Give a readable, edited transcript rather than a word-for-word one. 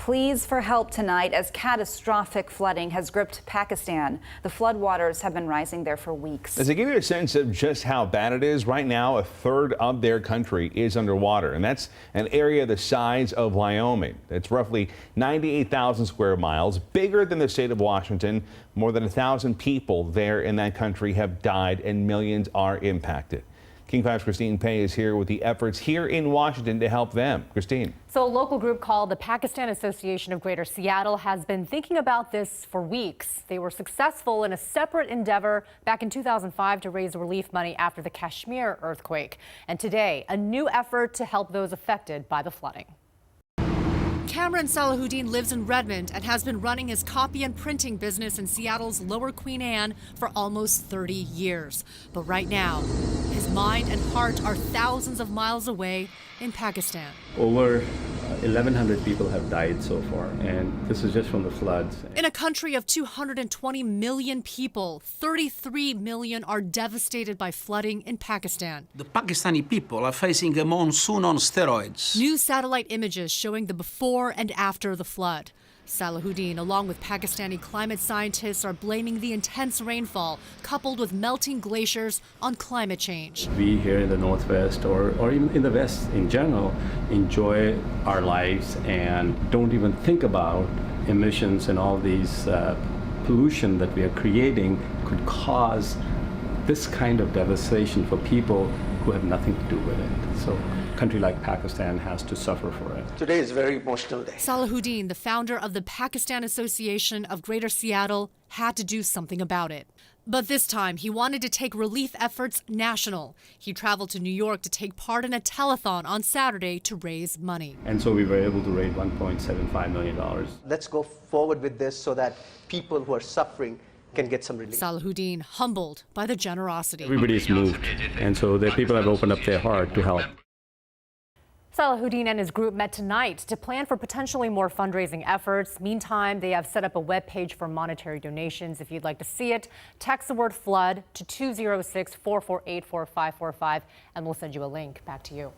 pleas for help tonight as catastrophic flooding has gripped Pakistan. The floodwaters have been rising there for weeks. To give you a sense of just how bad it is, right now a third of their country is underwater, and that's an area the size of Wyoming. It's roughly 98,000 square miles, bigger than the state of Washington. More than 1,000 people there in that country have died and millions are impacted. King 5's Christine Pei is here with the efforts here in Washington to help them. Christine. So a local group called the Pakistan Association of Greater Seattle has been thinking about this for weeks. They were successful in a separate endeavor back in 2005 to raise relief money after the Kashmir earthquake. And today, a new effort to help those affected by the flooding. Cameron Salahuddin lives in Redmond and has been running his copy and printing business in Seattle's Lower Queen Anne for almost 30 years. But right now, his mind and heart are thousands of miles away in Pakistan. Over 1,100 people have died so far, and this is just from the floods. In a country of 220 million people, 33 million are devastated by flooding in Pakistan. The Pakistani people are facing a monsoon on steroids. New satellite images showing the before and after the flood. Salahuddin, along with Pakistani climate scientists, are blaming the intense rainfall coupled with melting glaciers on climate change. We here in the Northwest or even in the West in general enjoy our lives and don't even think about emissions and all these pollution that we are creating could cause this kind of devastation for people who have nothing to do with it. So a country like Pakistan has to suffer for it. Today is a very emotional day. Salahuddin, the founder of the Pakistan Association of Greater Seattle, had to do something about it. But this time, he wanted to take relief efforts national. He traveled to New York to take part in a telethon on Saturday to raise money. And so we were able to raise $1.75 million. Let's go forward with this so that people who are suffering can get some relief. Salahuddin humbled by the generosity. Everybody's moved, and so the people have opened up their heart to help. Salahuddin and his group met tonight to plan for potentially more fundraising efforts. Meantime, they have set up a web page for monetary donations. If you'd like to see it, text the word FLOOD to 206-448-4545 and we'll send you a link. Back to you.